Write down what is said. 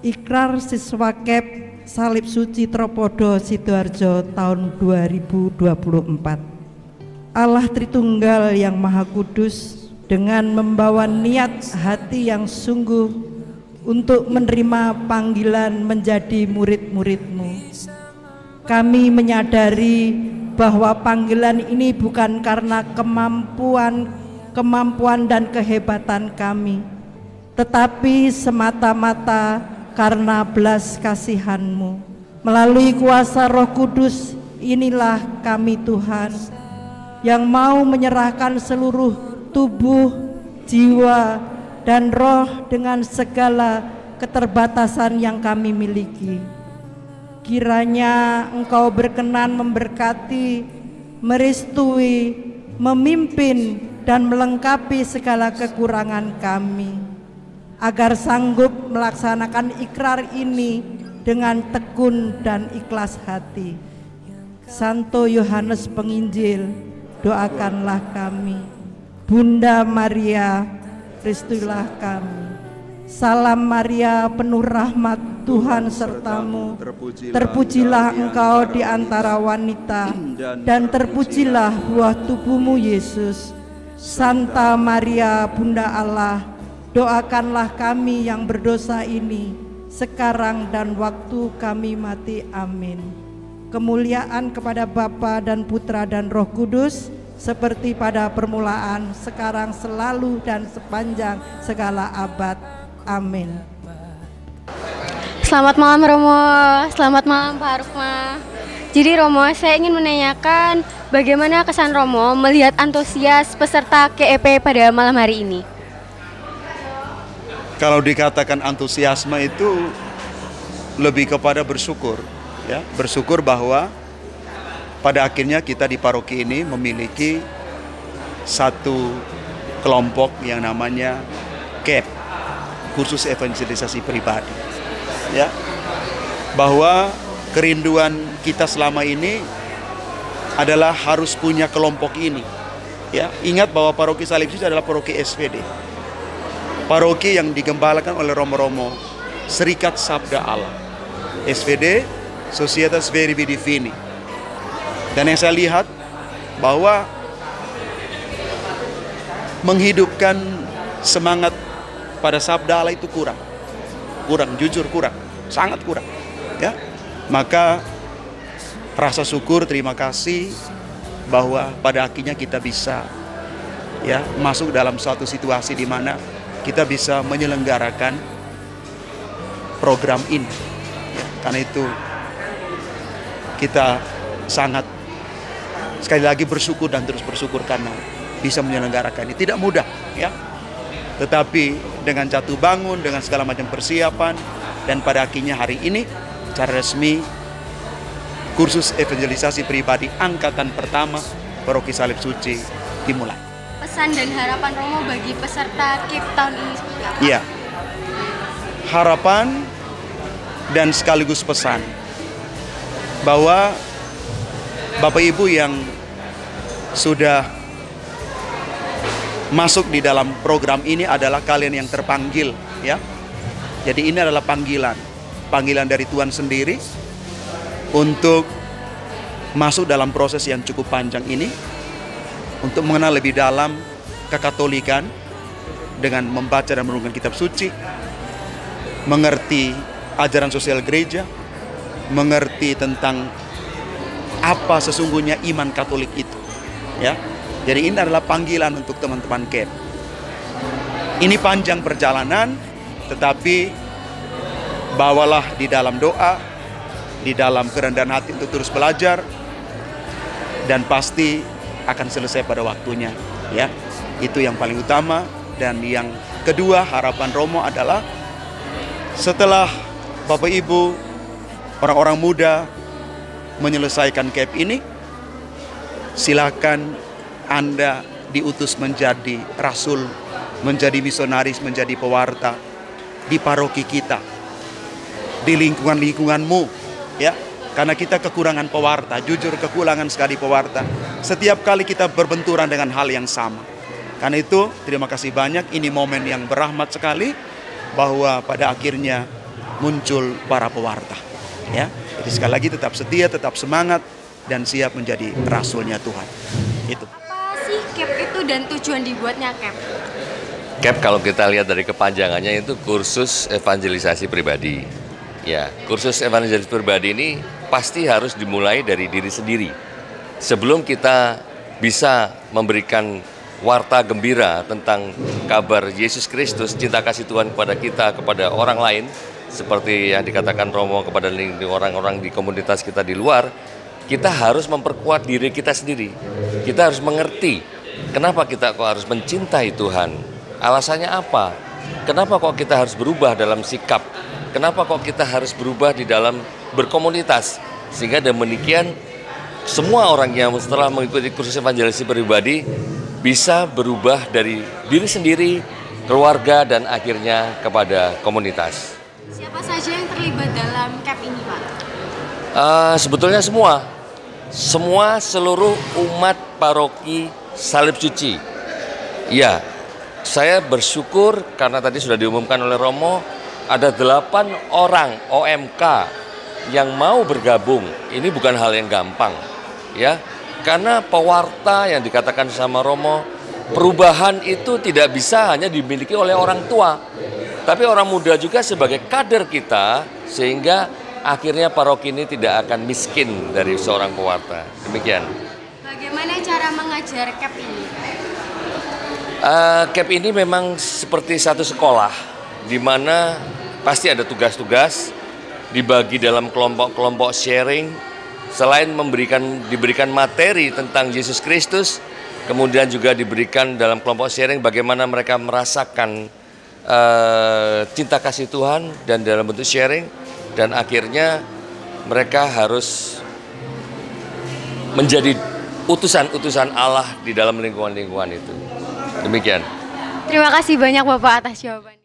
Ikrar Siswa KEP Salib Suci Tropodo Sidoarjo tahun 2024. Allah Tritunggal yang Maha Kudus, dengan membawa niat hati yang sungguh untuk menerima panggilan menjadi murid-murid-Mu, kami menyadari bahwa panggilan ini bukan karena kemampuan dan kehebatan kami, tetapi semata-mata karena belas kasihan-Mu. Melalui kuasa Roh Kudus inilah kami Tuhan, yang mau menyerahkan seluruh tubuh, jiwa, dan roh dengan segala keterbatasan yang kami miliki. Kiranya Engkau berkenan memberkati, merestui, memimpin, dan melengkapi segala kekurangan kami, agar sanggup melaksanakan ikrar ini dengan tekun dan ikhlas hati. Santo Yohanes Penginjil, doakanlah kami. Bunda Maria, restuilah kami. Salam Maria, penuh rahmat, Tuhan sertamu. Terpujilah engkau di antara wanita, dan terpujilah buah tubuhmu Yesus. Santa Maria, Bunda Allah, doakanlah kami yang berdosa ini, sekarang dan waktu kami mati. Amin. Kemuliaan kepada Bapa dan Putra dan Roh Kudus, seperti pada permulaan, sekarang, selalu, dan sepanjang segala abad. Amin. Selamat malam Romo, selamat malam Pak Rukma. Jadi Romo, saya ingin menanyakan bagaimana kesan Romo melihat antusias peserta KEP pada malam hari ini? Kalau dikatakan antusiasme itu lebih kepada bersyukur, ya, bersyukur bahwa pada akhirnya kita di paroki ini memiliki satu kelompok yang namanya KEP, Kursus Evangelisasi Pribadi, ya, bahwa kerinduan kita selama ini adalah harus punya kelompok ini, ya. Ingat bahwa paroki Salib Suci adalah paroki SVD, paroki yang digembalakan oleh Romo-Romo Serikat Sabda Allah, SVD, Societas Verbi Divini. Dan yang saya lihat bahwa menghidupkan semangat pada Sabda Allah itu kurang, jujur kurang, sangat kurang, ya. Maka rasa syukur, terima kasih bahwa pada akhirnya kita bisa, ya, masuk dalam suatu situasi di mana kita bisa menyelenggarakan program ini, ya. Karena itu kita sangat sekali lagi bersyukur dan terus bersyukur karena bisa menyelenggarakan ini. Tidak mudah, ya, tetapi dengan jatuh bangun, dengan segala macam persiapan, dan pada akhirnya hari ini secara resmi Kursus Evangelisasi Pribadi Angkatan Pertama Paroki Salib Suci dimulai. Pesan dan harapan Romo bagi peserta KEP tahun ini seperti apa? Iya, harapan dan sekaligus pesan bahwa Bapak Ibu yang sudah masuk di dalam program ini adalah kalian yang terpanggil, ya. Jadi ini adalah panggilan dari Tuhan sendiri untuk masuk dalam proses yang cukup panjang ini, untuk mengenal lebih dalam kekatolikan dengan membaca dan merenungkan kitab suci, mengerti ajaran sosial gereja, mengerti tentang apa sesungguhnya iman Katolik itu, ya. Jadi ini adalah panggilan untuk teman-teman KEP. Ini panjang perjalanan, tetapi bawalah di dalam doa, di dalam kerendahan hati untuk terus belajar, dan pasti akan selesai pada waktunya, ya. Itu yang paling utama. Dan yang kedua, harapan Romo adalah setelah Bapak Ibu, orang-orang muda menyelesaikan KEP ini, silakan Anda diutus menjadi rasul, menjadi misionaris, menjadi pewarta di paroki kita, di lingkunganmu, ya. Karena kita kekurangan pewarta, jujur kekurangan sekali pewarta. Setiap kali kita berbenturan dengan hal yang sama. Karena itu terima kasih banyak, ini momen yang berahmat sekali bahwa pada akhirnya muncul para pewarta. Ya, jadi sekali lagi tetap setia, tetap semangat, dan siap menjadi rasulnya Tuhan. Itu. Apa sih CAP itu dan tujuan dibuatnya CAP? CAP kalau kita lihat dari kepanjangannya itu kursus evangelisasi pribadi. Ya, kursus evangelisasi pribadi ini pasti harus dimulai dari diri sendiri. Sebelum kita bisa memberikan warta gembira tentang kabar Yesus Kristus, cinta kasih Tuhan kepada kita, kepada orang lain, seperti yang dikatakan Romo kepada orang-orang di komunitas kita di luar, kita harus memperkuat diri kita sendiri. Kita harus mengerti kenapa kita kok harus mencintai Tuhan. Alasannya apa? Kenapa kok kita harus berubah dalam sikap? Kenapa kok kita harus berubah di dalam berkomunitas? Sehingga demikian semua orang yang setelah mengikuti kursus evangelisasi pribadi bisa berubah dari diri sendiri, keluarga, dan akhirnya kepada komunitas. Siapa saja yang terlibat dalam CAP ini, Pak? Sebetulnya semua seluruh umat paroki Salib Suci. Ya, saya bersyukur karena tadi sudah diumumkan oleh Romo, ada 8 orang OMK yang mau bergabung. Ini bukan hal yang gampang, ya. Karena pewarta yang dikatakan sama Romo, perubahan itu tidak bisa hanya dimiliki oleh orang tua, tapi orang muda juga sebagai kader kita, sehingga akhirnya paroki ini tidak akan miskin dari seorang pewarta. Demikian. Bagaimana cara mengajar CAP ini? CAP ini memang seperti satu sekolah, di mana pasti ada tugas-tugas, dibagi dalam kelompok-kelompok sharing. Selain diberikan materi tentang Yesus Kristus, kemudian juga diberikan dalam kelompok sharing bagaimana mereka merasakan cinta kasih Tuhan dan dalam bentuk sharing, dan akhirnya mereka harus menjadi utusan-utusan Allah di dalam lingkungan-lingkungan itu. Demikian. Terima kasih banyak Bapak atas jawabannya.